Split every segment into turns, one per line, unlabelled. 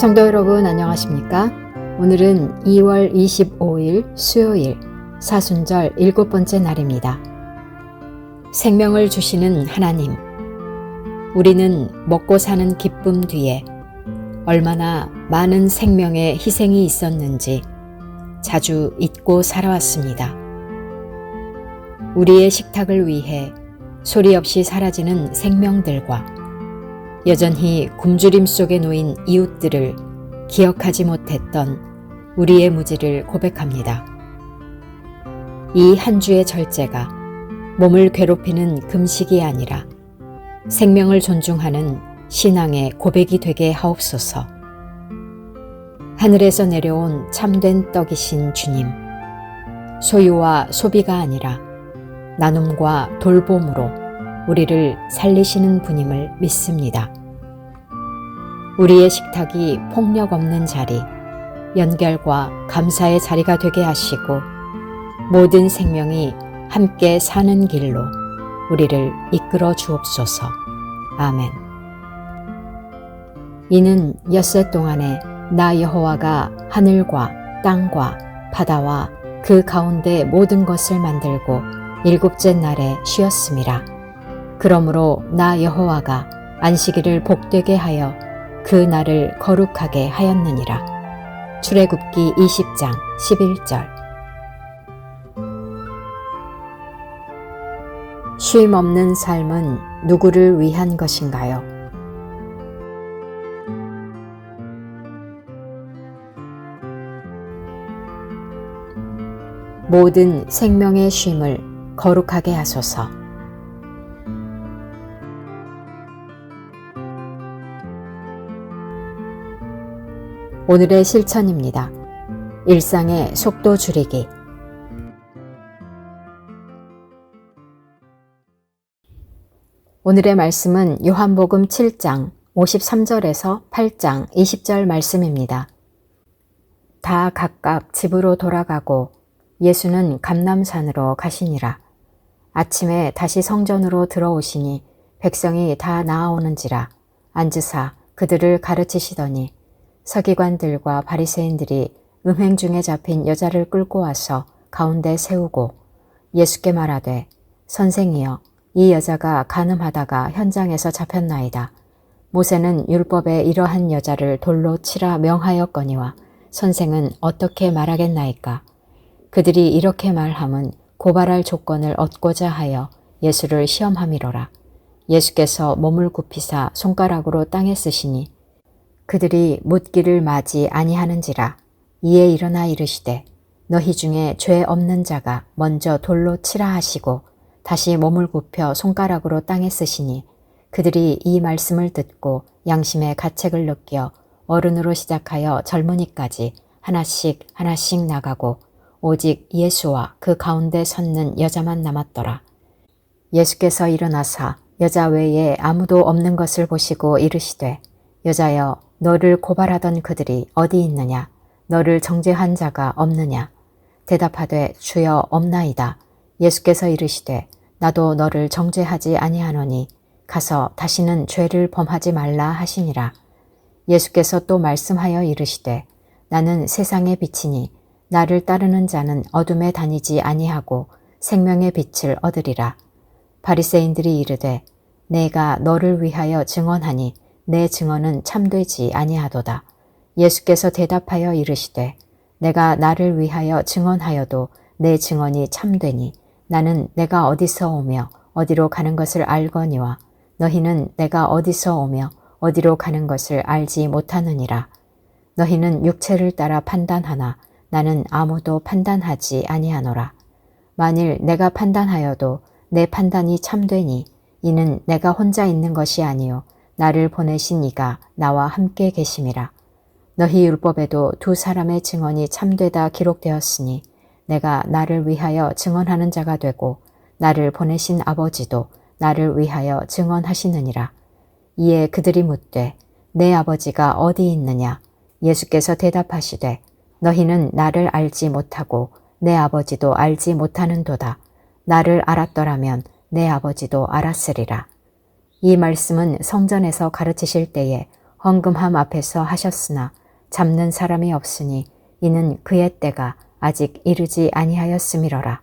성도 여러분 안녕하십니까? 오늘은 2월 25일 수요일 사순절 7번째 날입니다. 생명을 주시는 하나님, 우리는 먹고 사는 기쁨 뒤에 얼마나 많은 생명의 희생이 있었는지 자주 잊고 살아왔습니다. 우리의 식탁을 위해 소리 없이 사라지는 생명들과 여전히 굶주림 속에 놓인 이웃들을 기억하지 못했던 우리의 무지를 고백합니다. 이 한 주의 절제가 몸을 괴롭히는 금식이 아니라 생명을 존중하는 신앙의 고백이 되게 하옵소서. 하늘에서 내려온 참된 떡이신 주님, 소유와 소비가 아니라 나눔과 돌봄으로 우리를 살리시는 분임을 믿습니다. 우리의 식탁이 폭력 없는 자리, 연결과 감사의 자리가 되게 하시고 모든 생명이 함께 사는 길로 우리를 이끌어 주옵소서. 아멘. 이는 엿새 동안에 나 여호와가 하늘과 땅과 바다와 그 가운데 모든 것을 만들고 일곱째 날에 쉬었음이라. 그러므로 나 여호와가 안식일을 복되게 하여 그 날을 거룩하게 하였느니라. 출애굽기 20장 11절. 쉼 없는 삶은 누구를 위한 것인가요? 모든 생명의 쉼을 거룩하게 하소서. 오늘의 실천입니다. 일상의 속도 줄이기. 오늘의 말씀은 요한복음 7장 53절에서 8장 20절 말씀입니다. 다 각각 집으로 돌아가고 예수는 감람산으로 가시니라. 아침에 다시 성전으로 들어오시니 백성이 다 나아오는지라 앉으사 그들을 가르치시더니 서기관들과 바리새인들이 음행 중에 잡힌 여자를 끌고 와서 가운데 세우고 예수께 말하되 선생이여, 이 여자가 간음하다가 현장에서 잡혔나이다. 모세는 율법에 이러한 여자를 돌로 치라 명하였거니와 선생은 어떻게 말하겠나이까? 그들이 이렇게 말함은 고발할 조건을 얻고자 하여 예수를 시험함이로라. 예수께서 몸을 굽히사 손가락으로 땅에 쓰시니 그들이 묻기를 마지 아니하는지라. 이에 일어나 이르시되 너희 중에 죄 없는 자가 먼저 돌로 치라 하시고 다시 몸을 굽혀 손가락으로 땅에 쓰시니 그들이 이 말씀을 듣고 양심의 가책을 느껴 어른으로 시작하여 젊은이까지 하나씩 하나씩 나가고 오직 예수와 그 가운데 섰는 여자만 남았더라. 예수께서 일어나사 여자 외에 아무도 없는 것을 보시고 이르시되 여자여, 너를 고발하던 그들이 어디 있느냐? 너를 정죄한 자가 없느냐? 대답하되 주여 없나이다. 예수께서 이르시되 나도 너를 정죄하지 아니하노니 가서 다시는 죄를 범하지 말라 하시니라. 예수께서 또 말씀하여 이르시되 나는 세상의 빛이니 나를 따르는 자는 어둠에 다니지 아니하고 생명의 빛을 얻으리라. 바리새인들이 이르되 내가 너를 위하여 증언하니 내 증언은 참되지 아니하도다. 예수께서 대답하여 이르시되 내가 나를 위하여 증언하여도 내 증언이 참되니 나는 내가 어디서 오며 어디로 가는 것을 알거니와 너희는 내가 어디서 오며 어디로 가는 것을 알지 못하느니라. 너희는 육체를 따라 판단하나 나는 아무도 판단하지 아니하노라. 만일 내가 판단하여도 내 판단이 참되니 이는 내가 혼자 있는 것이 아니요 나를 보내신 이가 나와 함께 계심이라. 너희 율법에도 두 사람의 증언이 참되다 기록되었으니 내가 나를 위하여 증언하는 자가 되고 나를 보내신 아버지도 나를 위하여 증언하시느니라. 이에 그들이 묻되 내 아버지가 어디 있느냐? 예수께서 대답하시되 너희는 나를 알지 못하고 내 아버지도 알지 못하는도다. 나를 알았더라면 내 아버지도 알았으리라. 이 말씀은 성전에서 가르치실 때에 헌금함 앞에서 하셨으나 잡는 사람이 없으니 이는 그의 때가 아직 이르지 아니하였음이러라.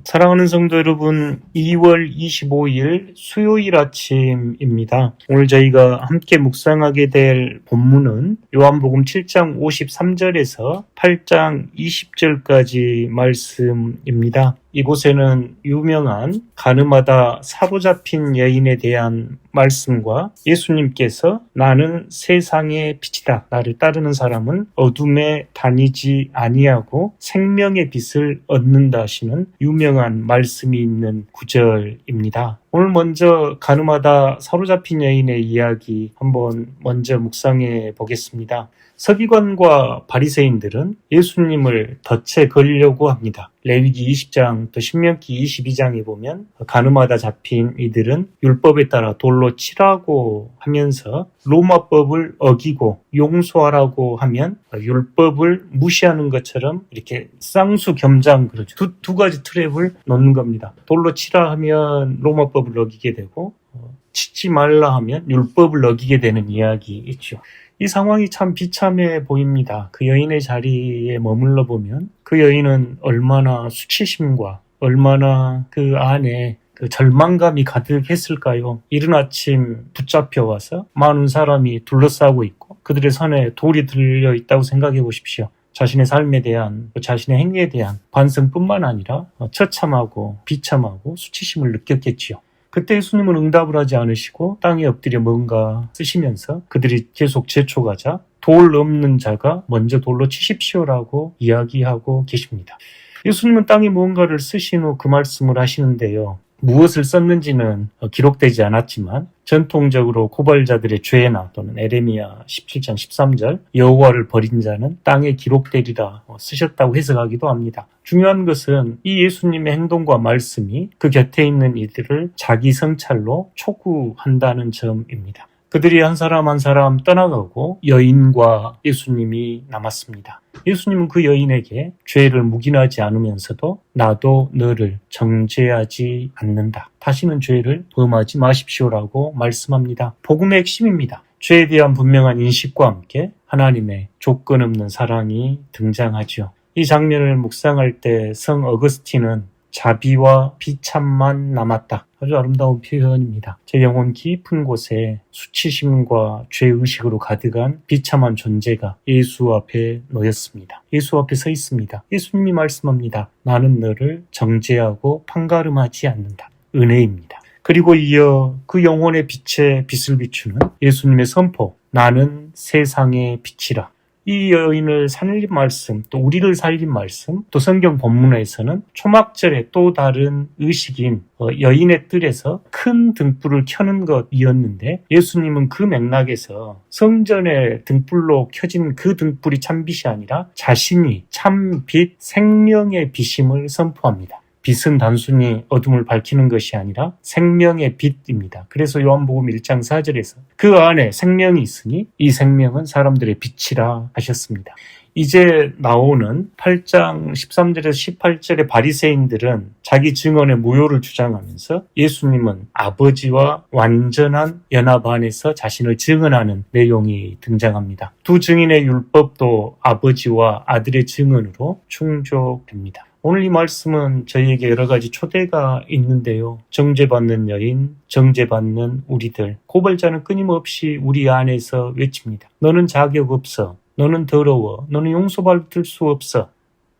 사랑하는 성도 여러분, 2월 25일 수요일 아침입니다. 오늘 저희가 함께 묵상하게 될 본문은 요한복음 7장 53절에서 8장 20절까지 말씀입니다. 이곳에는 유명한 가늠하다 사로잡힌 여인에 대한 말씀과 예수님께서 나는 세상의 빛이다. 나를 따르는 사람은 어둠에 다니지 아니하고 생명의 빛을 얻는다 하시는 유명한 말씀이 있는 구절입니다. 오늘 먼저 가늠하다 사로잡힌 여인의 이야기 한번 먼저 묵상해 보겠습니다. 서기관과 바리새인들은 예수님을 덫에 걸려고 합니다. 레위기 20장 또 신명기 22장에 보면 가늠하다 잡힌 이들은 율법에 따라 돌로 치라고 하면서 로마법을 어기고 용서하라고 하면 율법을 무시하는 것처럼 이렇게 쌍수겸장 그러죠. 두 가지 트랩을 놓는 겁니다. 돌로 치라 하면 로마법을 어기게 되고 치지 말라 하면 율법을 어기게 되는 이야기 있죠. 이 상황이 참 비참해 보입니다. 그 여인의 자리에 머물러 보면 그 여인은 얼마나 수치심과 얼마나 그 안에 그 절망감이 가득했을까요? 이른 아침 붙잡혀 와서 많은 사람이 둘러싸고 있고 그들의 손에 돌이 들려 있다고 생각해 보십시오. 자신의 삶에 대한, 자신의 행위에 대한 반성뿐만 아니라 처참하고 비참하고 수치심을 느꼈겠지요. 그때 예수님은 응답을 하지 않으시고 땅에 엎드려 뭔가 쓰시면서 그들이 계속 재촉하자 돌 없는 자가 먼저 돌로 치십시오라고 이야기하고 계십니다. 예수님은 땅에 무언가를 쓰신 후 그 말씀을 하시는데요. 무엇을 썼는지는 기록되지 않았지만 전통적으로 고발자들의 죄나 또는 에레미야 17장 13절 여호와를 버린 자는 땅에 기록되리라 쓰셨다고 해석하기도 합니다. 중요한 것은 이 예수님의 행동과 말씀이 그 곁에 있는 이들을 자기 성찰로 촉구한다는 점입니다. 그들이 한 사람 한 사람 떠나가고 여인과 예수님이 남았습니다. 예수님은 그 여인에게 죄를 묵인하지 않으면서도 나도 너를 정죄하지 않는다. 다시는 죄를 범하지 마십시오라고 말씀합니다. 복음의 핵심입니다. 죄에 대한 분명한 인식과 함께 하나님의 조건 없는 사랑이 등장하죠. 이 장면을 묵상할 때 성 어거스틴은 자비와 비참만 남았다. 아주 아름다운 표현입니다. 제 영혼 깊은 곳에 수치심과 죄의식으로 가득한 비참한 존재가 예수 앞에 놓였습니다. 예수 앞에 서 있습니다. 예수님이 말씀합니다. 나는 너를 정죄하고 판가름하지 않는다. 은혜입니다. 그리고 이어 그 영혼의 빛에 빛을 비추는 예수님의 선포. 나는 세상의 빛이라. 이 여인을 살린 말씀, 또 우리를 살린 말씀, 또 성경 본문에서는 초막절의 또 다른 의식인 여인의 뜰에서 큰 등불을 켜는 것이었는데 예수님은 그 맥락에서 성전의 등불로 켜진 그 등불이 참빛이 아니라 자신이 참빛, 생명의 빛임을 선포합니다. 빛은 단순히 어둠을 밝히는 것이 아니라 생명의 빛입니다. 그래서 요한복음 1장 4절에서 그 안에 생명이 있으니 이 생명은 사람들의 빛이라 하셨습니다. 이제 나오는 8장 13절에서 18절의 바리새인들은 자기 증언의 무효를 주장하면서 예수님은 아버지와 완전한 연합 안에서 자신을 증언하는 내용이 등장합니다. 두 증인의 율법도 아버지와 아들의 증언으로 충족됩니다. 오늘 이 말씀은 저희에게 여러 가지 초대가 있는데요. 정죄받는 여인, 정죄받는 우리들, 고발자는 끊임없이 우리 안에서 외칩니다. 너는 자격 없어. 너는 더러워. 너는 용서받을 수 없어.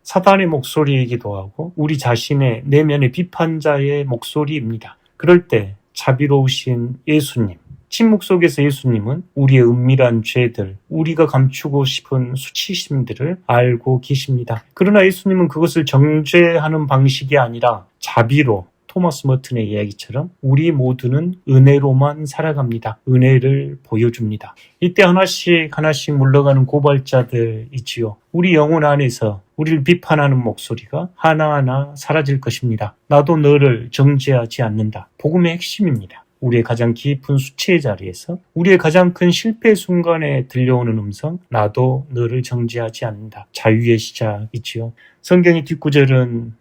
사단의 목소리이기도 하고 우리 자신의 내면의 비판자의 목소리입니다. 그럴 때 자비로우신 예수님, 침묵 속에서 예수님은 우리의 은밀한 죄들, 우리가 감추고 싶은 수치심들을 알고 계십니다. 그러나 예수님은 그것을 정죄하는 방식이 아니라 자비로, 토마스 머튼의 이야기처럼 우리 모두는 은혜로만 살아갑니다. 은혜를 보여줍니다. 이때 하나씩 물러가는 고발자들이지요. 우리 영혼 안에서 우리를 비판하는 목소리가 하나하나 사라질 것입니다. 나도 너를 정죄하지 않는다. 복음의 핵심입니다. 우리의 가장 깊은 수치의 자리에서 우리의 가장 큰 실패의 순간에 들려오는 음성, 나도 너를 정죄하지 않는다. 자유의 시작이지요. 성경의 뒷구절은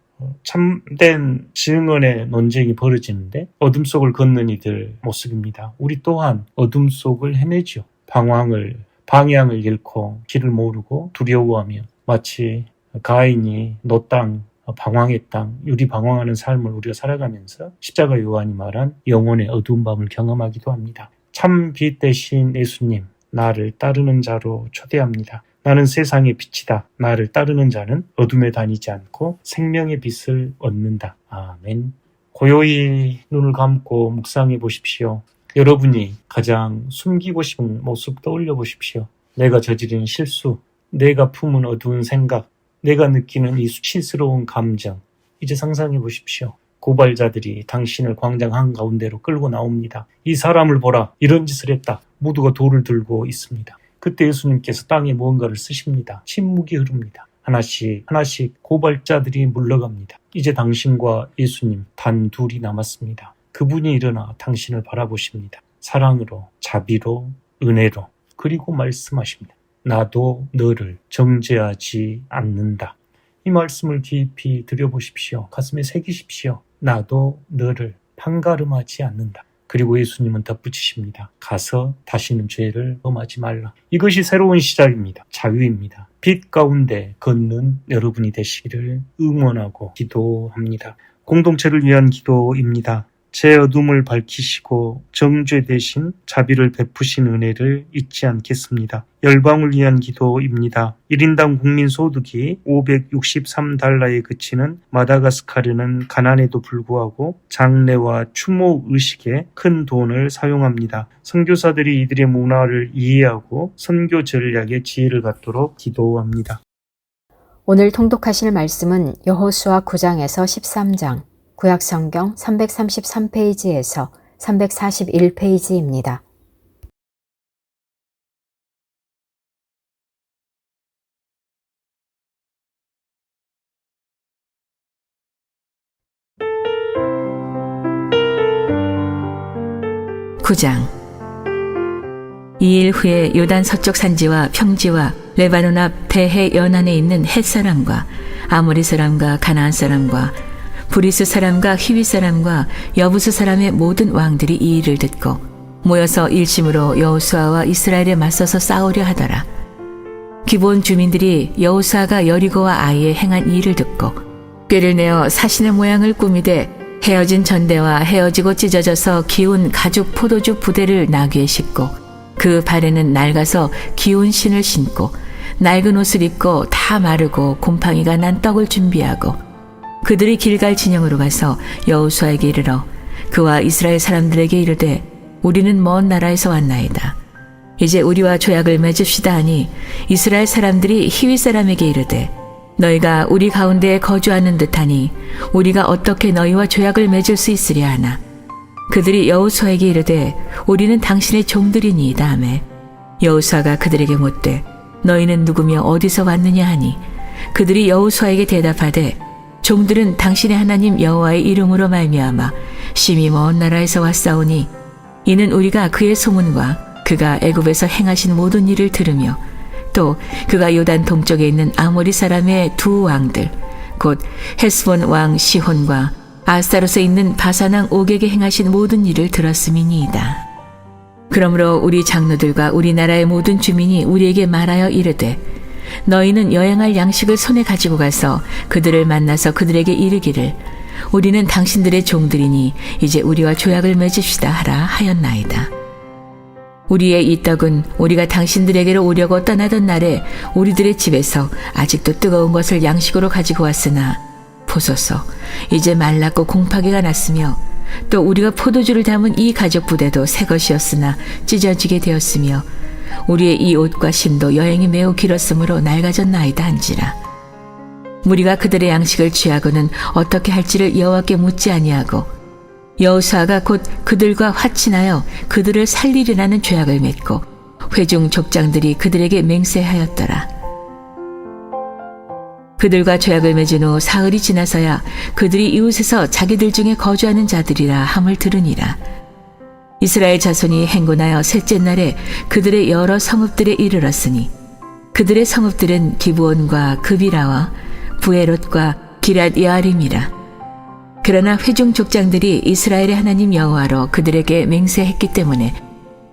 참된 증언의 논쟁이 벌어지는데 어둠 속을 걷는 이들 모습입니다. 우리 또한 어둠 속을 헤매죠. 방향을 잃고 길을 모르고 두려워하며 마치 가인이 노 땅, 방황의 땅, 유리방황하는 삶을 우리가 살아가면서 십자가 요한이 말한 영혼의 어두운 밤을 경험하기도 합니다. 참 빛 대신 예수님, 나를 따르는 자로 초대합니다. 나는 세상의 빛이다. 나를 따르는 자는 어둠에 다니지 않고 생명의 빛을 얻는다. 아멘. 고요히 눈을 감고 묵상해 보십시오. 여러분이 가장 숨기고 싶은 모습 떠올려 보십시오. 내가 저지른 실수, 내가 품은 어두운 생각, 내가 느끼는 이 수치스러운 감정, 이제 상상해 보십시오. 고발자들이 당신을 광장 한가운데로 끌고 나옵니다. 이 사람을 보라, 이런 짓을 했다. 모두가 돌을 들고 있습니다. 그때 예수님께서 땅에 무언가를 쓰십니다. 침묵이 흐릅니다. 하나씩 고발자들이 물러갑니다. 이제 당신과 예수님 단 둘이 남았습니다. 그분이 일어나 당신을 바라보십니다. 사랑으로, 자비로, 은혜로, 그리고 말씀하십니다. 나도 너를 정죄하지 않는다. 이 말씀을 깊이 들여보십시오. 가슴에 새기십시오. 나도 너를 판가름하지 않는다. 그리고 예수님은 덧붙이십니다. 가서 다시는 죄를 범하지 말라. 이것이 새로운 시작입니다. 자유입니다. 빛 가운데 걷는 여러분이 되시기를 응원하고 기도합니다. 공동체를 위한 기도입니다. 제 어둠을 밝히시고 정죄 대신 자비를 베푸신 은혜를 잊지 않겠습니다. 열방을 위한 기도입니다. 1인당 국민소득이 563달러에 그치는 마다가스카르는 가난에도 불구하고 장례와 추모 의식에 큰 돈을 사용합니다. 선교사들이 이들의 문화를 이해하고 선교 전략에 지혜를 갖도록 기도합니다.
오늘 통독하실 말씀은 여호수아 9장에서 13장, 구약성경 333페이지에서 341페이지입니다.
(9장) 2일 후에 요단 서쪽 산지와 평지와 레바논 앞 대해 연안에 있는 헷 사람과 아모리 사람과 가나안 사람과 브리스 사람과 히위 사람과 여부스 사람의 모든 왕들이 이 일을 듣고 모여서 일심으로 여호수아와 이스라엘에 맞서서 싸우려 하더라. 기브온 주민들이 여호수아가 여리고와 아이에 행한 이 일을 듣고 꾀를 내어 사신의 모양을 꾸미되 헤어진 전대와 헤어지고 찢어져서 기운 가죽 포도주 부대를 나귀에 싣고 그 발에는 낡아서 기운 신을 신고 낡은 옷을 입고 다 마르고 곰팡이가 난 떡을 준비하고 그들이 길갈 진영으로 가서 여호수아에게 이르러 그와 이스라엘 사람들에게 이르되 우리는 먼 나라에서 왔나이다. 이제 우리와 조약을 맺읍시다 하니 이스라엘 사람들이 히위 사람에게 이르되 너희가 우리 가운데에 거주하는 듯하니 우리가 어떻게 너희와 조약을 맺을 수 있으랴 하나. 그들이 여호수아에게 이르되 우리는 당신의 종들이니이다 하매 여호수아가 그들에게 묻되 너희는 누구며 어디서 왔느냐 하니 그들이 여호수아에게 대답하되 종들은 당신의 하나님 여호와의 이름으로 말미암아 심히 먼 나라에서 왔사오니 이는 우리가 그의 소문과 그가 애굽에서 행하신 모든 일을 들으며 또 그가 요단 동쪽에 있는 아모리 사람의 두 왕들 곧 헤스본 왕 시혼과 아스타롯에 있는 바산 왕 옥에게 행하신 모든 일을 들었음이니이다. 그러므로 우리 장로들과 우리나라의 모든 주민이 우리에게 말하여 이르되 너희는 여행할 양식을 손에 가지고 가서 그들을 만나서 그들에게 이르기를 우리는 당신들의 종들이니 이제 우리와 조약을 맺읍시다 하라 하였나이다. 우리의 이 떡은 우리가 당신들에게로 오려고 떠나던 날에 우리들의 집에서 아직도 뜨거운 것을 양식으로 가지고 왔으나 보소서 이제 말랐고 곰팡이가 났으며 또 우리가 포도주를 담은 이 가죽 부대도 새 것이었으나 찢어지게 되었으며 우리의 이 옷과 심도 여행이 매우 길었으므로 낡아졌나이다 한지라. 우리가 그들의 양식을 취하고는 어떻게 할지를 여호와께 묻지 아니하고 여호수아가 곧 그들과 화친하여 그들을 살리리라는 죄악을 맺고 회중 족장들이 그들에게 맹세하였더라. 그들과 죄악을 맺은 후 사흘이 지나서야 그들이 이웃에서 자기들 중에 거주하는 자들이라 함을 들으니라. 이스라엘 자손이 행군하여 셋째 날에 그들의 여러 성읍들에 이르렀으니 그들의 성읍들은 기브온과 그비라와 부에롯과 기랏 여아림이라. 그러나 회중 족장들이 이스라엘의 하나님 여호와로 그들에게 맹세했기 때문에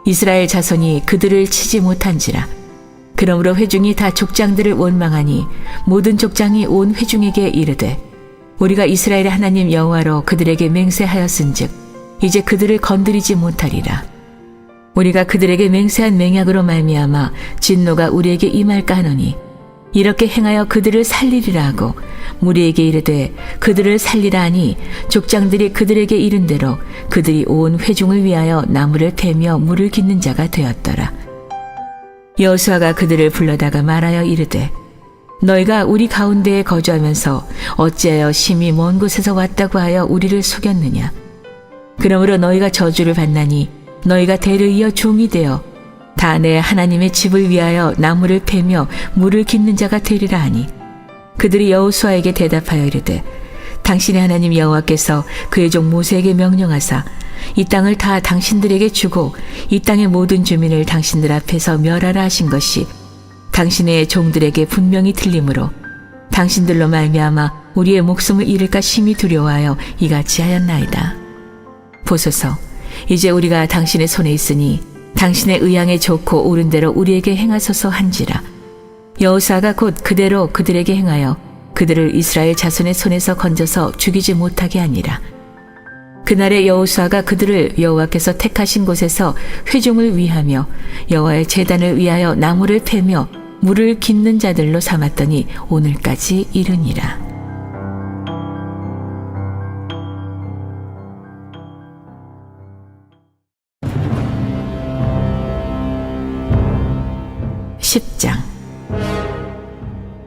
이스라엘 자손이 그들을 치지 못한지라. 그러므로 회중이 다 족장들을 원망하니 모든 족장이 온 회중에게 이르되 우리가 이스라엘의 하나님 여호와로 그들에게 맹세하였은즉 이제 그들을 건드리지 못하리라. 우리가 그들에게 맹세한 맹약으로 말미암아 진노가 우리에게 임할까 하노니 이렇게 행하여 그들을 살리리라 하고 무리에게 이르되 그들을 살리라 하니 족장들이 그들에게 이른 대로 그들이 온 회중을 위하여 나무를 패며 물을 깃는 자가 되었더라. 여호수아가 그들을 불러다가 말하여 이르되 너희가 우리 가운데에 거주하면서 어찌하여 심히 먼 곳에서 왔다고 하여 우리를 속였느냐. 그러므로 너희가 저주를 받나니 너희가 대를 이어 종이 되어 다 내 하나님의 집을 위하여 나무를 패며 물을 깃는 자가 되리라 하니 그들이 여호수아에게 대답하여 이르되 당신의 하나님 여호와께서 그의 종 모세에게 명령하사 이 땅을 다 당신들에게 주고 이 땅의 모든 주민을 당신들 앞에서 멸하라 하신 것이 당신의 종들에게 분명히 들리므로 당신들로 말미암아 우리의 목숨을 잃을까 심히 두려워하여 이같이 하였나이다. 보소서, 이제 우리가 당신의 손에 있으니 당신의 의향에 좋고 옳은 대로 우리에게 행하소서 한지라. 여호수아가 곧 그대로 그들에게 행하여 그들을 이스라엘 자손의 손에서 건져서 죽이지 못하게 하니라. 그날에 여호수아가 그들을 여호와께서 택하신 곳에서 회중을 위하며 여호와의 제단을 위하여 나무를 패며 물을 깃는 자들로 삼았더니 오늘까지 이르니라.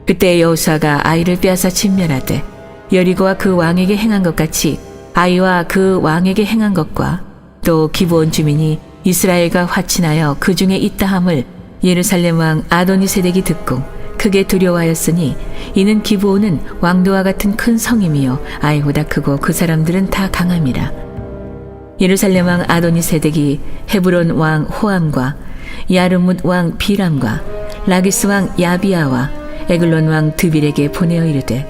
그때 여호수아가 아이를 빼앗아 진멸하되 여리고와 그 왕에게 행한 것 같이 아이와 그 왕에게 행한 것과 또 기브온 주민이 이스라엘과 화친하여 그 중에 있다함을 예루살렘 왕 아도니세덱이 듣고 크게 두려워하였으니 이는 기브온은 왕도와 같은 큰 성임이요 아이보다 크고 그 사람들은 다 강함이라. 예루살렘 왕 아도니세덱이 헤브론 왕 호암과 야르뭇 왕 비람과 라기스 왕 야비아와 에글론 왕 드빌에게 보내어 이르되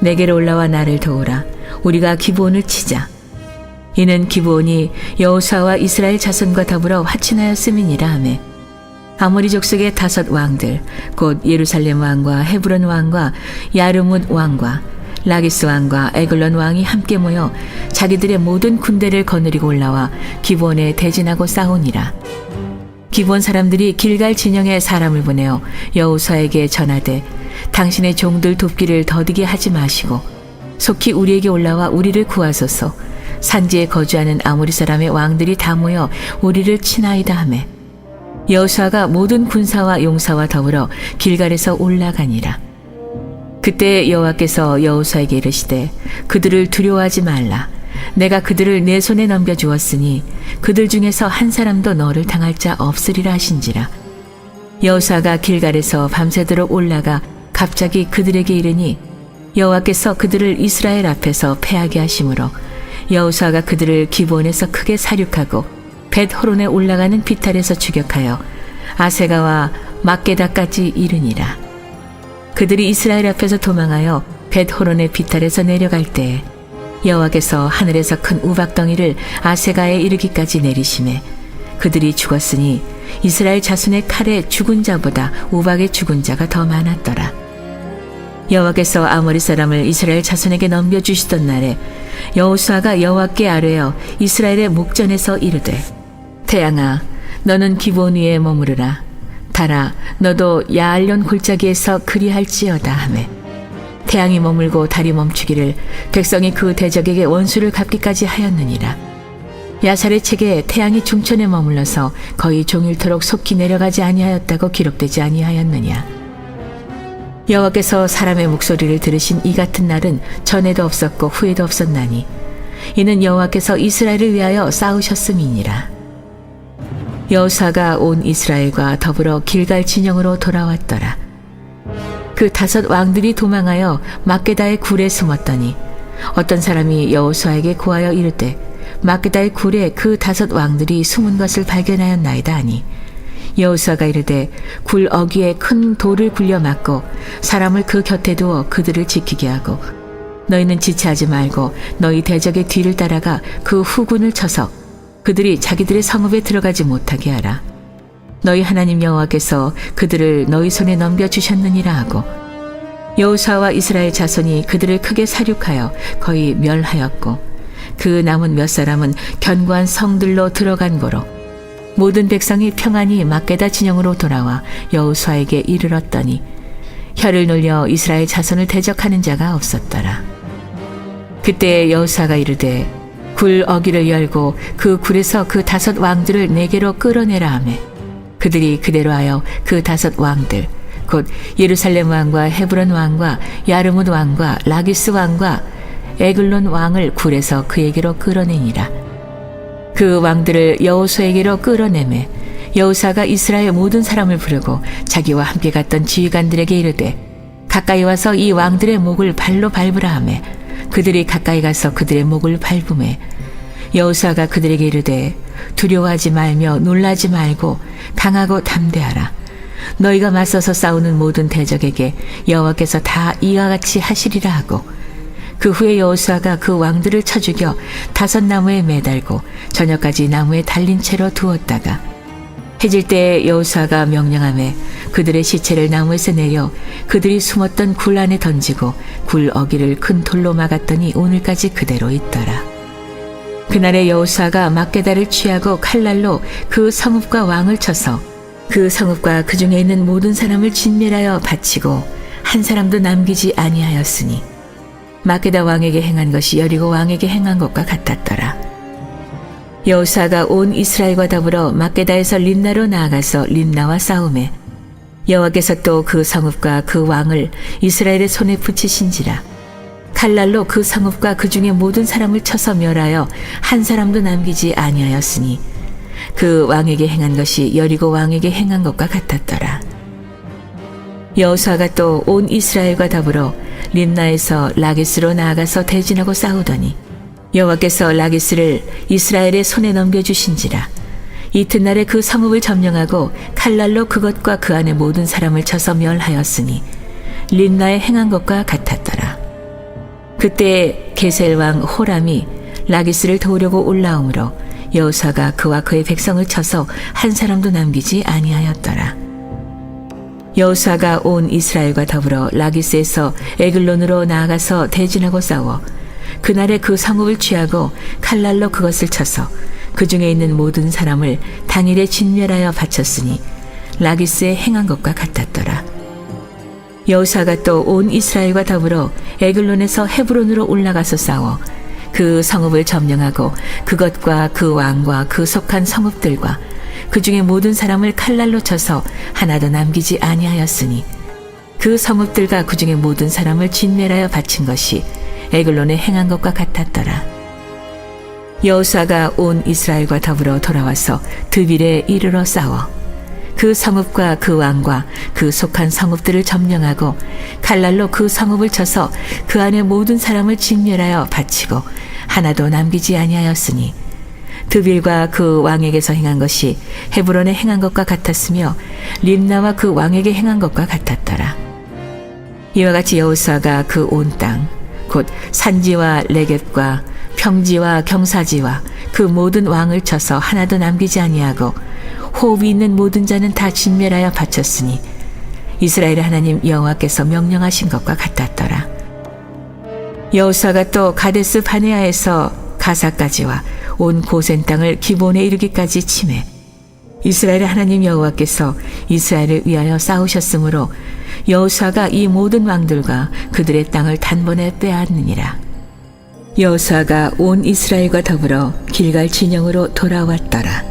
내게로 올라와 나를 도우라. 우리가 기브온을 치자. 이는 기브온이 여호수아와 이스라엘 자손과 더불어 화친하였음이니라 하매 아모리 족속의 5 왕들 곧 예루살렘 왕과 헤브론 왕과 야르뭇 왕과 라기스 왕과 에글론 왕이 함께 모여 자기들의 모든 군대를 거느리고 올라와 기브온에 대진하고 싸우니라. 기브온 사람들이 길갈 진영에 사람을 보내어 여호수아에게 전하되 당신의 종들 돕기를 더디게 하지 마시고 속히 우리에게 올라와 우리를 구하소서. 산지에 거주하는 아모리 사람의 왕들이 다 모여 우리를 치나이다 하매 여호수아가 모든 군사와 용사와 더불어 길갈에서 올라가니라. 그때 여호와께서 여호수아에게 이르시되 그들을 두려워하지 말라. 내가 그들을 내 손에 넘겨주었으니 그들 중에서 한 사람도 너를 당할 자 없으리라 하신지라. 여호수아가 길갈에서 밤새도록 올라가 갑자기 그들에게 이르니 여호와께서 그들을 이스라엘 앞에서 패하게 하심으로 여호수아가 그들을 기브온에서 크게 사륙하고 벳호론에 올라가는 비탈에서 추격하여 아세가와 막게다까지 이르니라. 그들이 이스라엘 앞에서 도망하여 벳호론의 비탈에서 내려갈 때에 여호와께서 하늘에서 큰 우박덩이를 아세가에 이르기까지 내리시매 그들이 죽었으니 이스라엘 자손의 칼에 죽은 자보다 우박에 죽은 자가 더 많았더라. 여호와께서 아모리 사람을 이스라엘 자손에게 넘겨주시던 날에 여호수아가 여호와께 아뢰어 이스라엘의 목전에서 이르되 태양아 너는 기브온 위에 머무르라. 달아 너도 야알론 골짜기에서 그리할지어다 하매 태양이 머물고 달이 멈추기를 백성이 그 대적에게 원수를 갚기까지 하였느니라. 야살의 책에 태양이 중천에 머물러서 거의 종일토록 속히 내려가지 아니하였다고 기록되지 아니하였느냐. 여호와께서 사람의 목소리를 들으신 이 같은 날은 전에도 없었고 후에도 없었나니 이는 여호와께서 이스라엘을 위하여 싸우셨음이니라. 여호수아가 온 이스라엘과 더불어 길갈 진영으로 돌아왔더라. 그 5 왕들이 도망하여 막게다의 굴에 숨었더니 어떤 사람이 여호수아에게 고하여 이르되 막게다의 굴에 그 5 왕들이 숨은 것을 발견하였나이다 하니 여호수아가 이르되 굴 어귀에 큰 돌을 굴려 막고 사람을 그 곁에 두어 그들을 지키게 하고 너희는 지체하지 말고 너희 대적의 뒤를 따라가 그 후군을 쳐서 그들이 자기들의 성읍에 들어가지 못하게 하라. 너희 하나님 여호와께서 그들을 너희 손에 넘겨주셨느니라 하고 여호수아와 이스라엘 자손이 그들을 크게 사륙하여 거의 멸하였고 그 남은 몇 사람은 견고한 성들로 들어간 거로 모든 백성이 평안히 막게다 진영으로 돌아와 여호수아에게 이르렀더니 혀를 놀려 이스라엘 자손을 대적하는 자가 없었더라. 그때 여호수아가 이르되 굴 어귀를 열고 그 굴에서 그 5 왕들을 내게로 끌어내라 하매 그들이 그대로 하여 그 5 왕들 곧 예루살렘 왕과 헤브론 왕과 야르뭇 왕과 라기스 왕과 에글론 왕을 굴에서 그에게로 끌어내니라. 그 왕들을 여호수아에게로 끌어내매 여호수아가 이스라엘 모든 사람을 부르고 자기와 함께 갔던 지휘관들에게 이르되 가까이 와서 이 왕들의 목을 발로 밟으라 하매 그들이 가까이 가서 그들의 목을 밟으매 여호수아가 그들에게 이르되 두려워하지 말며 놀라지 말고 강하고 담대하라. 너희가 맞서서 싸우는 모든 대적에게 여호와께서 다 이와 같이 하시리라 하고 그 후에 여호수아가 그 왕들을 쳐 죽여 5 나무에 매달고 저녁까지 나무에 달린 채로 두었다가 해질 때에 여호수아가 명령하매 그들의 시체를 나무에서 내려 그들이 숨었던 굴 안에 던지고 굴 어귀를 큰 돌로 막았더니 오늘까지 그대로 있더라. 그날에 여호수아가 막게다를 취하고 칼날로 그 성읍과 왕을 쳐서 그 성읍과 그 중에 있는 모든 사람을 진멸하여 바치고 한 사람도 남기지 아니하였으니 막게다 왕에게 행한 것이 여리고 왕에게 행한 것과 같았더라. 여호수아가 온 이스라엘과 더불어 막게다에서 림나로 나아가서 림나와 싸우매 여호와께서 또 그 성읍과 그 왕을 이스라엘의 손에 붙이신지라. 칼날로 그 성읍과 그 중에 모든 사람을 쳐서 멸하여 한 사람도 남기지 아니하였으니 그 왕에게 행한 것이 여리고 왕에게 행한 것과 같았더라. 여호수아가 또 온 이스라엘과 더불어 림나에서 라기스로 나아가서 대진하고 싸우더니 여호와께서 라기스를 이스라엘의 손에 넘겨주신지라. 이튿날에 그 성읍을 점령하고 칼날로 그것과 그 안에 모든 사람을 쳐서 멸하였으니 림나에 행한 것과 같았더라. 그때 게셀 왕 호람이 라기스를 도우려고 올라오므로 여호수아가 그와 그의 백성을 쳐서 한 사람도 남기지 아니하였더라. 여호수아가 온 이스라엘과 더불어 라기스에서 에글론으로 나아가서 대진하고 싸워 그날에 그 성읍을 취하고 칼날로 그것을 쳐서 그 중에 있는 모든 사람을 당일에 진멸하여 바쳤으니 라기스에 행한 것과 같았더라. 여호수아가 또 온 이스라엘과 더불어 에글론에서 헤브론으로 올라가서 싸워 그 성읍을 점령하고 그것과 그 왕과 그 속한 성읍들과 그 중에 모든 사람을 칼날로 쳐서 하나도 남기지 아니하였으니 그 성읍들과 그 중에 모든 사람을 진멸하여 바친 것이 에글론에 행한 것과 같았더라. 여호수아가 온 이스라엘과 더불어 돌아와서 드빌에 이르러 싸워 그 성읍과 그 왕과 그 속한 성읍들을 점령하고 칼날로 그 성읍을 쳐서 그 안에 모든 사람을 진멸하여 바치고 하나도 남기지 아니하였으니 드빌과 그 왕에게서 행한 것이 헤브론에 행한 것과 같았으며 림나와 그 왕에게 행한 것과 같았더라. 이와 같이 여호수아가 그 온 땅 곧 산지와 레겝과 평지와 경사지와 그 모든 왕을 쳐서 하나도 남기지 아니하고 호흡이 있는 모든 자는 다 진멸하여 바쳤으니 이스라엘의 하나님 여호와께서 명령하신 것과 같았더라. 여호수아가 또 가데스 바네아에서 가사까지와 온 고센 땅을 기본에 이르기까지 치매 이스라엘의 하나님 여호와께서 이스라엘을 위하여 싸우셨으므로 여호수아가 이 모든 왕들과 그들의 땅을 단번에 빼앗느니라. 여호수아가 온 이스라엘과 더불어 길갈 진영으로 돌아왔더라.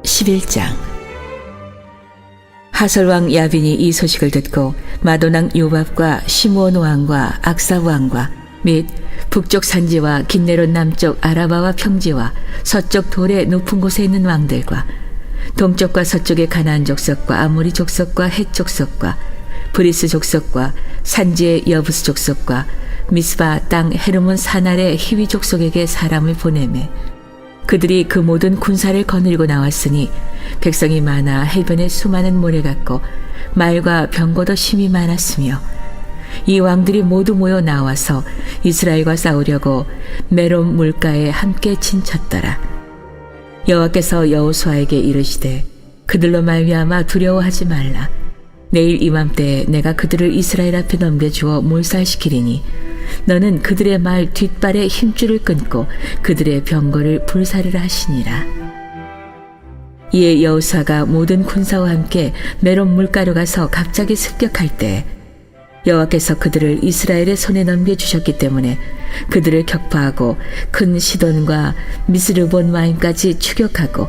11장. 하설왕 야빈이 이 소식을 듣고 마도낭 요밥과 시므온 왕과 악사 왕과 및 북쪽 산지와 긴네롯 남쪽 아라바와 평지와 서쪽 돌의 높은 곳에 있는 왕들과 동쪽과 서쪽의 가나안 족속과 아모리 족속과 헷 족속과 브리스 족속과 산지의 여부스 족속과 미스바 땅 헤르몬 산알의 히위 족속에게 사람을 보내매 그들이 그 모든 군사를 거느리고 나왔으니 백성이 많아 해변에 수많은 모래 같고 말과 병거도 심히 많았으며 이 왕들이 모두 모여 나와서 이스라엘과 싸우려고 메롬 물가에 함께 진쳤더라. 여호와께서 여호수아에게 이르시되 그들로 말미암아 두려워하지 말라. 내일 이맘때에 내가 그들을 이스라엘 앞에 넘겨주어 몰살시키리니 너는 그들의 말 뒷발에 힘줄을 끊고 그들의 병거를 불사르라 하시니라. 이에 여호수아가 모든 군사와 함께 메론 물가로 가서 갑자기 습격할 때 여호와께서 그들을 이스라엘의 손에 넘겨주셨기 때문에 그들을 격파하고 큰 시돈과 미스르본 와임까지 추격하고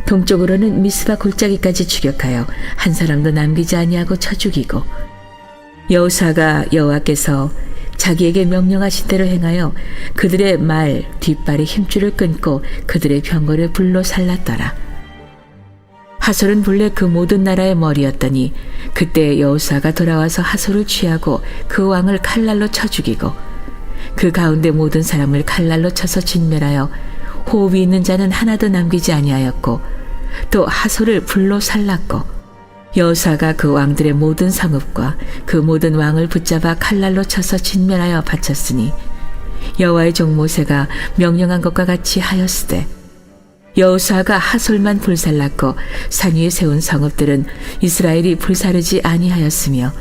동쪽으로는 미스바 골짜기까지 추격하여 한 사람도 남기지 아니하고 쳐 죽이고 여호수아가 여호와께서 자기에게 명령하신 대로 행하여 그들의 말 뒷발에 힘줄을 끊고 그들의 병거를 불로 살랐더라. 하솔은 본래 그 모든 나라의 머리였더니 그때 여호수아가 돌아와서 하솔을 취하고 그 왕을 칼날로 쳐 죽이고 그 가운데 모든 사람을 칼날로 쳐서 진멸하여 호흡이 있는 자는 하나도 남기지 아니하였고 또 하솔을 불로 살랐고 여호수아가 그 왕들의 모든 성읍과 그 모든 왕을 붙잡아 칼날로 쳐서 진멸하여 바쳤으니 여호와의 종 모세가 명령한 것과 같이 하였으되 여호수아가 하솔만 불살랐고 산 위에 세운 성읍들은 이스라엘이 불사르지 아니하였으며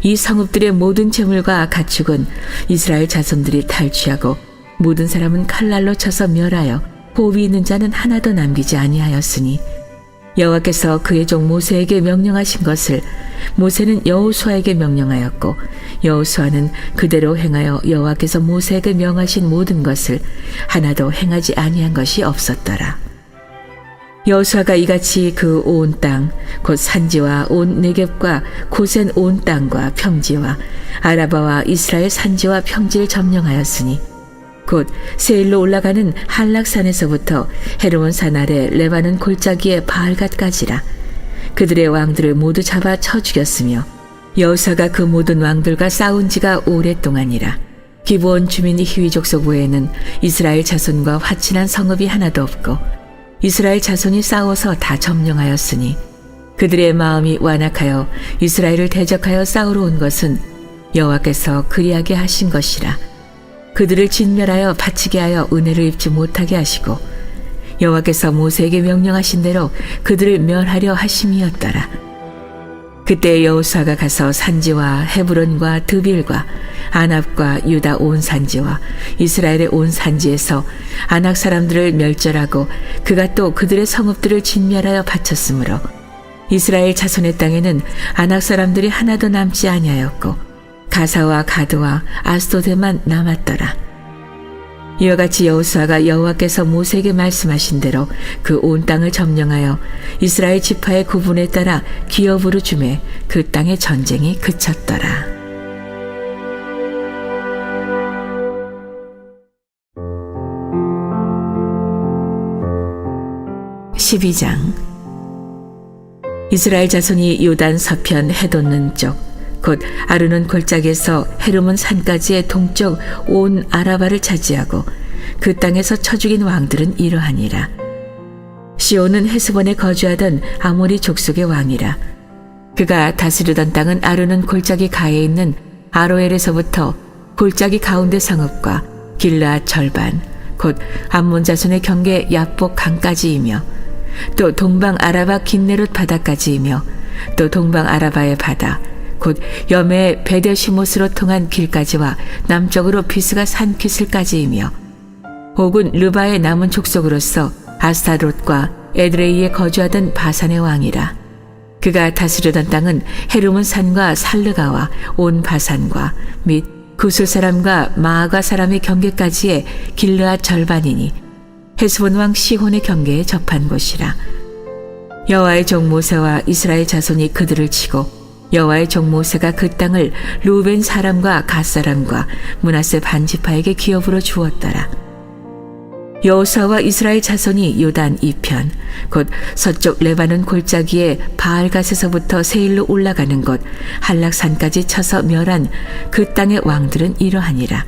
이 성읍들의 모든 재물과 가축은 이스라엘 자손들이 탈취하고 모든 사람은 칼날로 쳐서 멸하여 호흡이 있는 자는 하나도 남기지 아니하였으니 여호와께서 그의 종 모세에게 명령하신 것을 모세는 여호수아에게 명령하였고 여호수아는 그대로 행하여 여호와께서 모세에게 명하신 모든 것을 하나도 행하지 아니한 것이 없었더라. 여호수아가 이같이 그 온 땅 곧 산지와 온 네겝과 고센 온 땅과 평지와 아라바와 이스라엘 산지와 평지를 점령하였으니 곧 세일로 올라가는 한락산에서부터 헤르몬 산 아래 레바논 골짜기의 바알갓까지라. 그들의 왕들을 모두 잡아 쳐 죽였으며 여호수아가 그 모든 왕들과 싸운 지가 오랫동안이라. 기브온 주민 히위 족속 외에는 이스라엘 자손과 화친한 성읍이 하나도 없고 이스라엘 자손이 싸워서 다 점령하였으니 그들의 마음이 완악하여 이스라엘을 대적하여 싸우러 온 것은 여호와께서 그리하게 하신 것이라. 그들을 진멸하여 바치게 하여 은혜를 입지 못하게 하시고 여호와께서 모세에게 명령하신 대로 그들을 멸하려 하심이었더라. 그때 여호수아가 가서 산지와 헤브론과 드빌과 아납과 유다 온 산지와 이스라엘의 온 산지에서 아낙 사람들을 멸절하고 그가 또 그들의 성읍들을 진멸하여 바쳤으므로 이스라엘 자손의 땅에는 아낙 사람들이 하나도 남지 아니하였고 가사와 가드와 아스도데만 남았더라. 이와 같이 여호수아가 여호와께서 모세에게 말씀하신 대로 그 온 땅을 점령하여 이스라엘 지파의 구분에 따라 기업으로 주매 그 땅의 전쟁이 그쳤더라. 12장. 이스라엘 자손이 요단 서편 해돋는 쪽 곧 아르논 골짜기에서 헤르몬 산까지의 동쪽 온 아라바를 차지하고 그 땅에서 쳐 죽인 왕들은 이러하니라. 시온은 헤스본에 거주하던 아모리 족속의 왕이라. 그가 다스리던 땅은 아르논 골짜기 가에 있는 아로엘에서부터 골짜기 가운데 성읍과 길르앗 절반 곧 암몬 자손의 경계 야복 강까지이며 또 동방 아라바 긴네롯 바다까지이며 또 동방 아라바의 바다 곧 염해 베데시못으로 통한 길까지와 남쪽으로 비스가 산 기슬까지이며 혹은 르바의 남은 족속으로서 아스타롯과 에드레이에 거주하던 바산의 왕이라. 그가 다스리던 땅은 헤르몬 산과 살르가와 온 바산과 및 구슬 사람과 마아가 사람의 경계까지의 길르앗 절반이니 헤스본 왕 시혼의 경계에 접한 곳이라. 여호와의 종 모세와 이스라엘 자손이 그들을 치고 여호와의 종 모세가 그 땅을 루벤 사람과 갓 사람과 므낫세 반지파에게 기업으로 주었더라. 여호수아와 이스라엘 자손이 요단 이편 곧 서쪽 레바논 골짜기에 바알갓에서부터 세일로 올라가는 곳 한락산까지 쳐서 멸한 그 땅의 왕들은 이러하니라.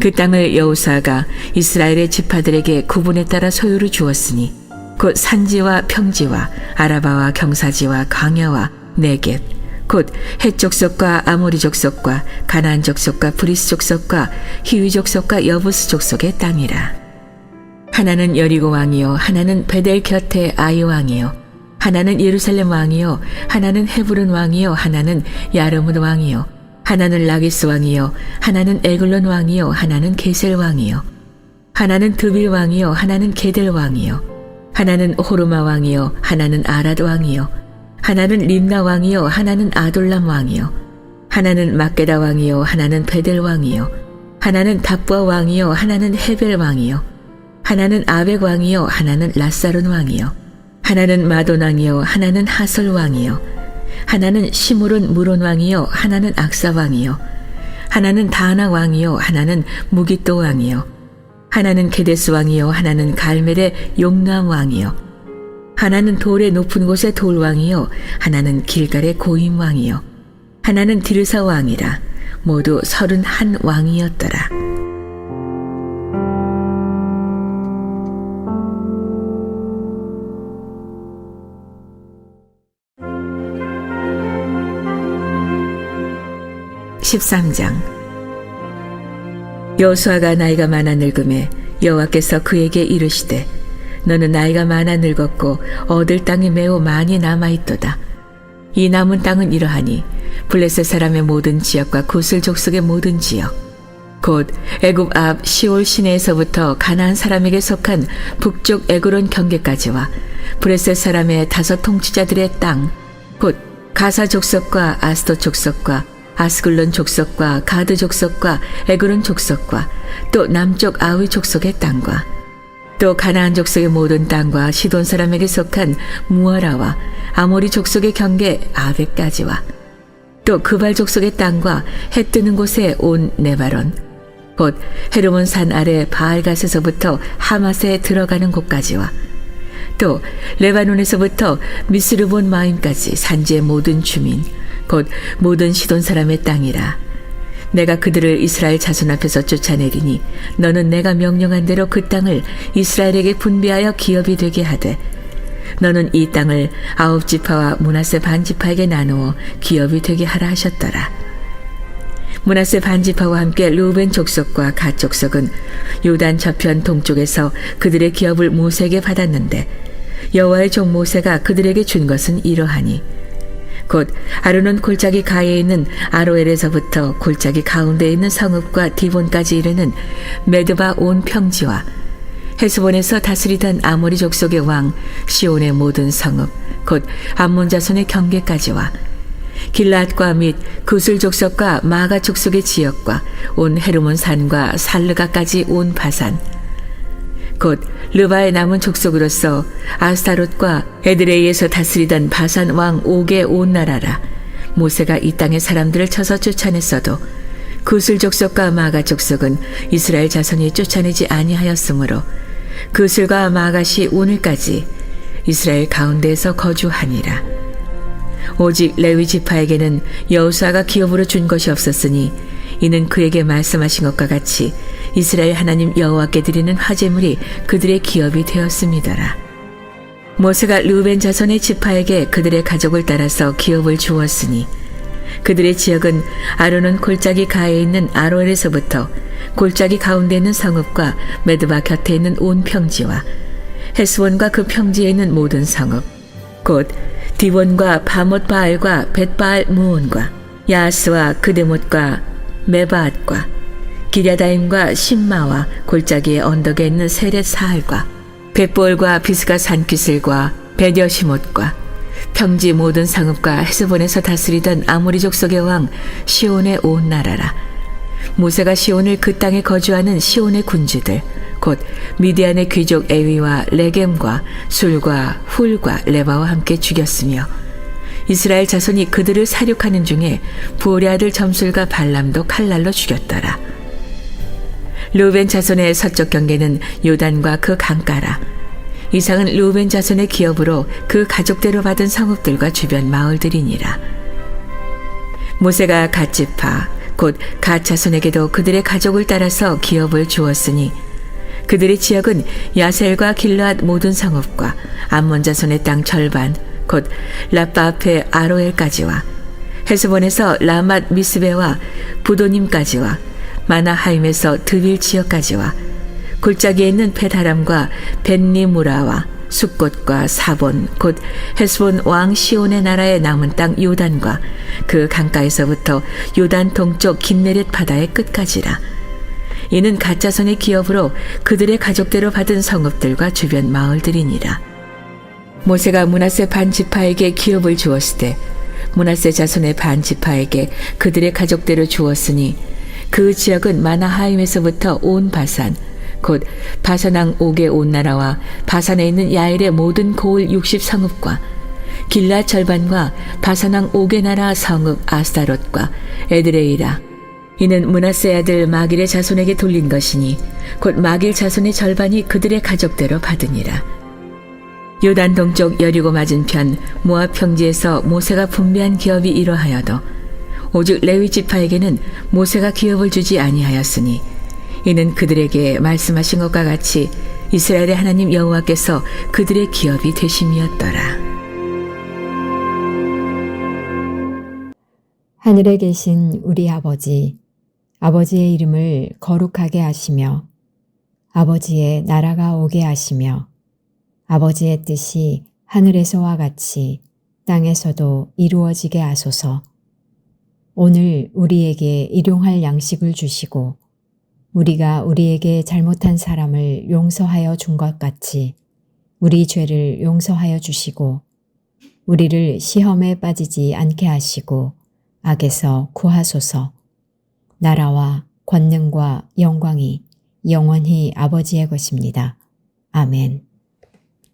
그 땅을 여호수아가 이스라엘의 지파들에게 구분에 따라 소유로 주었으니 곧 산지와 평지와 아라바와 경사지와 광야와 네겝 곧 헷 족속과 아모리 족속과 가나안 족속과 브리스 족속과 히위 족속과 여부스 족속의 땅이라. 하나는 여리고 왕이요 하나는 베델 곁에 아이 왕이요 하나는 예루살렘 왕이요 하나는 헤브론 왕이요 하나는 야르문 왕이요 하나는 라기스 왕이요 하나는 에글론 왕이요 하나는 게셀 왕이요 하나는 드빌 왕이요 하나는 게델 왕이요 하나는 호르마 왕이요 하나는 아랏 왕이요 하나는 림나 왕이요 하나는 아돌람 왕이요 하나는 막게다 왕이요 하나는 베델 왕이요 하나는 답부아 왕이요 하나는 헤벨 왕이요 하나는 아벡 왕이요 하나는 라사론 왕이요 하나는 마돈 왕이요 하나는 하솔 왕이요 하나는 시므론 무론 왕이요 하나는 악사 왕이요 하나는 다나 왕이요 하나는 무기또 왕이요 하나는 게데스 왕이요 하나는 갈멜의 용남 왕이요 하나는 돌의 높은 곳의 돌 왕이요 하나는 길갈의 고임 왕이요 하나는 디르사 왕이라. 모두 31 왕이었더라. (13장) 여호수아가 나이가 많아 늙음에 여호와께서 그에게 이르시되 너는 나이가 많아 늙었고 얻을 땅이 매우 많이 남아있도다. 이 남은 땅은 이러하니 블레셋 사람의 모든 지역과 구슬 족속의 모든 지역 곧 애굽 앞 시올 시내에서부터 가나안 사람에게 속한 북쪽 에그론 경계까지와 블레셋 사람의 5 통치자들의 땅 곧 가사 족속과 아스돗 족속과 아스글론 족속과 가드 족속과 에그론 족속과 또 남쪽 아위 족속의 땅과 또 가나안 족속의 모든 땅과 시돈 사람에게 속한 무아라와 아모리 족속의 경계 아벡까지와 또 그발 족속의 땅과 해 뜨는 곳에 온 네바론 곧 헤르몬 산 아래 바알갓에서부터 하맛에 들어가는 곳까지와 또 레바논에서부터 미스르본 마임까지 산지의 모든 주민 곧 모든 시돈 사람의 땅이라. 내가 그들을 이스라엘 자손 앞에서 쫓아내리니 너는 내가 명령한 대로 그 땅을 이스라엘에게 분배하여 기업이 되게 하되 너는 이 땅을 9지파와 므낫세 반지파에게 나누어 기업이 되게 하라 하셨더라. 므낫세 반지파와 함께 르우벤 족속과 갓 족속은 요단 저편 동쪽에서 그들의 기업을 모세에게 받았는데 여호와의 종 모세가 그들에게 준 것은 이러하니 곧 아르논 골짜기 가에 있는 아로엘에서부터 골짜기 가운데에 있는 성읍과 디본까지 이르는 메드바 온 평지와 헤스본에서 다스리던 아모리 족속의 왕 시온의 모든 성읍 곧 암몬 자손의 경계까지와 길라앗과 및 구슬 족속과 마가 족속의 지역과 온 헤르몬 산과 살르가까지 온 바산 곧 르바의 남은 족속으로서 아스타롯과 에드레이에서 다스리던 바산 왕 옥의 온 나라라. 모세가 이 땅의 사람들을 쳐서 쫓아냈어도 구슬 족속과 마가 족속은 이스라엘 자손이 쫓아내지 아니하였으므로 구슬과 마갓이 오늘까지 이스라엘 가운데에서 거주하니라. 오직 레위 지파에게는 여호수아가 기업으로 준 것이 없었으니 이는 그에게 말씀하신 것과 같이 이스라엘 하나님 여호와께 드리는 화제물이 그들의 기업이 되었음이더라. 모세가 르우벤 자손의 지파에게 그들의 가족을 따라서 기업을 주었으니 그들의 지역은 아르논 골짜기 가에 있는 아로엘에서부터 골짜기 가운데 있는 성읍과 메드바 곁에 있는 온 평지와 헤스본과 그 평지에 있는 모든 성읍 곧 디본과 바못 바알과 벳바알 무온과 야스와 그데못과 메바앗과 기랴다임과 신마와 골짜기의 언덕에 있는 세렛 사할과 벳볼과 비스가 산기슬과 베디어시못과 평지 모든 성읍과 헤스본에서 다스리던 아모리 족속의 왕 시온의 온 나라라. 모세가 시온을 그 땅에 거주하는 시온의 군주들 곧 미디안의 귀족 에위와 레겜과 술과 훌과 레바와 함께 죽였으며 이스라엘 자손이 그들을 사륙하는 중에 부올의 아들 점술과 발람도 칼날로 죽였더라. 르우벤 자손의 서쪽 경계는 요단과 그 강가라. 이상은 르우벤 자손의 기업으로 그 가족대로 받은 성읍들과 주변 마을들이니라. 모세가 갓지파 곧 갓 자손에게도 그들의 가족을 따라서 기업을 주었으니 그들의 지역은 야셀과 길르앗 모든 성읍과 암몬 자손의 땅 절반 곧 라빠 앞에 아로엘까지와 헤스본에서 라맛 미스베와 부도님까지와 마나하임에서 드빌 지역까지와 골짜기에 있는 벳하람과 벳니무라와 숫곳과 사본 곧 헤스본 왕 시온의 나라의 남은 땅 요단과 그 강가에서부터 요단 동쪽 긴네렛 바다의 끝까지라. 이는 갓 자손의 기업으로 그들의 가족대로 받은 성읍들과 주변 마을들이니라. 모세가 므낫세 반 지파에게 기업을 주었을 때 므낫세 자손의 반 지파에게 그들의 가족대로 주었으니 그 지역은 마나하임에서부터 온 바산 곧 바산왕 옥의 온 나라와 바산에 있는 야일의 모든 고을 60성읍과 길라 절반과 바산왕 옥의 나라 성읍 아스타롯과 에드레이라. 이는 므낫세 아들 마길의 자손에게 돌린 것이니 곧 마길 자손의 절반이 그들의 가족대로 받으니라. 요단 동쪽 여리고 맞은편 모압 평지에서 모세가 분배한 기업이 이러하여도 오직 레위 지파에게는 모세가 기업을 주지 아니하였으니 이는 그들에게 말씀하신 것과 같이 이스라엘의 하나님 여호와께서 그들의 기업이 되심이었더라.
하늘에 계신 우리 아버지, 아버지의 이름을 거룩하게 하시며 아버지의 나라가 오게 하시며 아버지의 뜻이 하늘에서와 같이 땅에서도 이루어지게 하소서. 오늘 우리에게 일용할 양식을 주시고 우리가 우리에게 잘못한 사람을 용서하여 준 것 같이 우리 죄를 용서하여 주시고 우리를 시험에 빠지지 않게 하시고 악에서 구하소서. 나라와 권능과 영광이 영원히 아버지의 것입니다. 아멘.